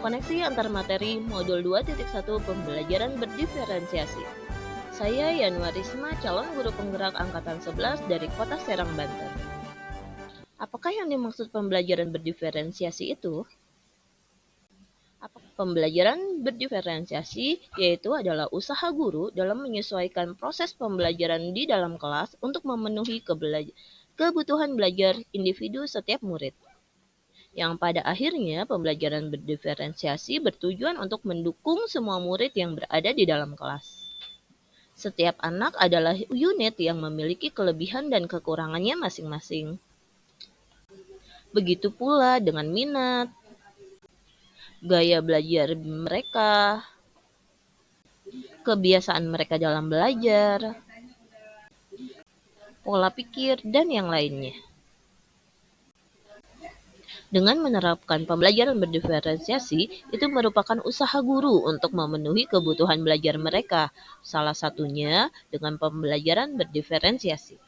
Koneksi antar materi modul 2.1 pembelajaran berdiferensiasi. Saya Yanwarisma, calon guru penggerak angkatan 11 dari Kota Serang, Banten. Apakah yang dimaksud pembelajaran berdiferensiasi itu? Pembelajaran berdiferensiasi yaitu adalah usaha guru dalam menyesuaikan proses pembelajaran di dalam kelas untuk memenuhi kebutuhan belajar individu setiap murid. Yang pada akhirnya pembelajaran berdiferensiasi bertujuan untuk mendukung semua murid yang berada di dalam kelas. Setiap anak adalah unit yang memiliki kelebihan dan kekurangannya masing-masing. Begitu pula dengan minat, gaya belajar mereka, kebiasaan mereka dalam belajar, pola pikir, dan yang lainnya. Dengan menerapkan pembelajaran berdiferensiasi, itu merupakan usaha guru untuk memenuhi kebutuhan belajar mereka, salah satunya dengan pembelajaran berdiferensiasi.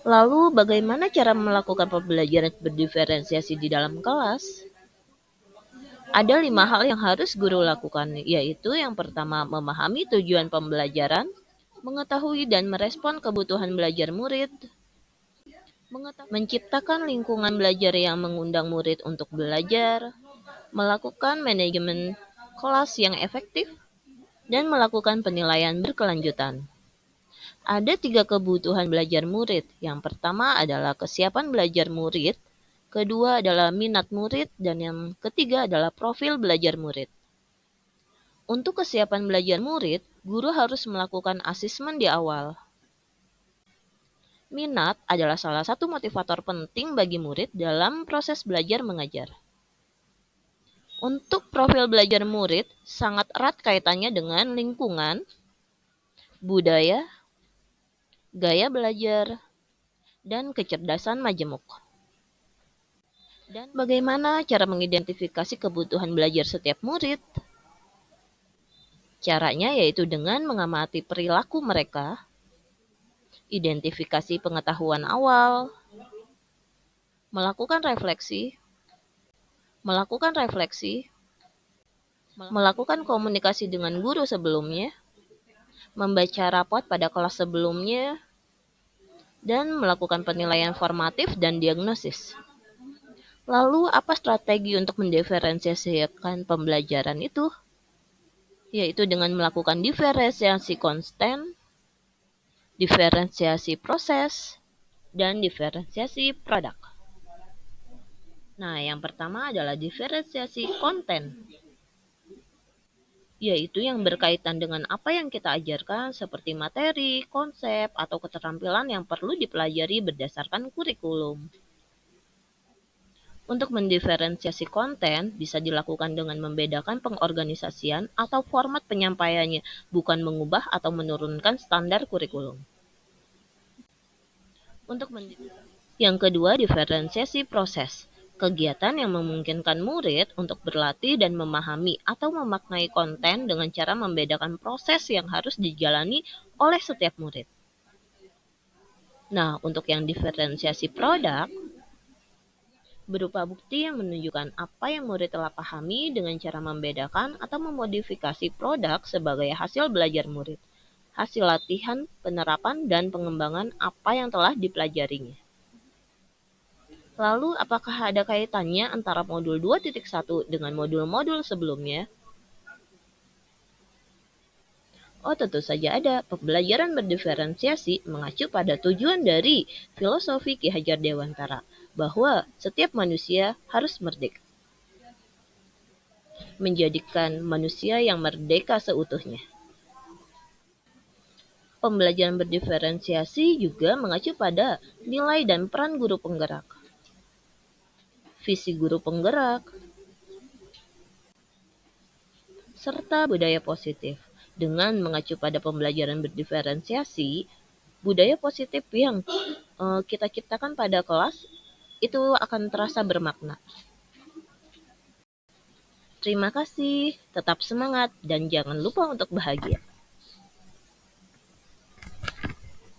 Lalu, bagaimana cara melakukan pembelajaran berdiferensiasi di dalam kelas? Ada 5 hal yang harus guru lakukan, yaitu yang pertama, memahami tujuan pembelajaran, mengetahui dan merespon kebutuhan belajar murid, menciptakan lingkungan belajar yang mengundang murid untuk belajar, melakukan manajemen kelas yang efektif, dan melakukan penilaian berkelanjutan. Ada 3 kebutuhan belajar murid. Yang pertama adalah kesiapan belajar murid, kedua adalah minat murid, dan yang ketiga adalah profil belajar murid. Untuk kesiapan belajar murid, guru harus melakukan asesmen di awal. Minat adalah salah satu motivator penting bagi murid dalam proses belajar mengajar. Untuk profil belajar murid, sangat erat kaitannya dengan lingkungan, budaya, gaya belajar, dan kecerdasan majemuk. Dan bagaimana cara mengidentifikasi kebutuhan belajar setiap murid? Caranya yaitu dengan mengamati perilaku mereka, identifikasi pengetahuan awal, melakukan refleksi, melakukan komunikasi dengan guru sebelumnya, membaca rapot pada kelas sebelumnya, dan melakukan penilaian formatif dan diagnosis. Lalu, apa strategi untuk mendiferensiasikan pembelajaran itu? Yaitu dengan melakukan diferensiasi konten, diferensiasi proses, dan diferensiasi produk. Nah, yang pertama adalah diferensiasi konten, yaitu yang berkaitan dengan apa yang kita ajarkan seperti materi, konsep, atau keterampilan yang perlu dipelajari berdasarkan kurikulum. Untuk mendiferensiasi konten bisa dilakukan dengan membedakan pengorganisasian atau format penyampaiannya, bukan mengubah atau menurunkan standar kurikulum. Yang kedua, diferensiasi proses. Kegiatan yang memungkinkan murid untuk berlatih dan memahami atau memaknai konten dengan cara membedakan proses yang harus dijalani oleh setiap murid. Nah, untuk yang diferensiasi produk, berupa bukti yang menunjukkan apa yang murid telah pahami dengan cara membedakan atau memodifikasi produk sebagai hasil belajar murid, hasil latihan, penerapan, dan pengembangan apa yang telah dipelajarinya. Lalu, apakah ada kaitannya antara modul 2.1 dengan modul-modul sebelumnya? Oh, tentu saja ada. Pembelajaran berdiferensiasi mengacu pada tujuan dari filosofi Ki Hajar Dewantara, bahwa setiap manusia harus merdeka. Menjadikan manusia yang merdeka seutuhnya. Pembelajaran berdiferensiasi juga mengacu pada nilai dan peran guru penggerak, visi guru penggerak, serta budaya positif. Dengan mengacu pada pembelajaran berdiferensiasi, budaya positif yang kita ciptakan pada kelas itu akan terasa bermakna. Terima kasih, tetap semangat, dan jangan lupa untuk bahagia.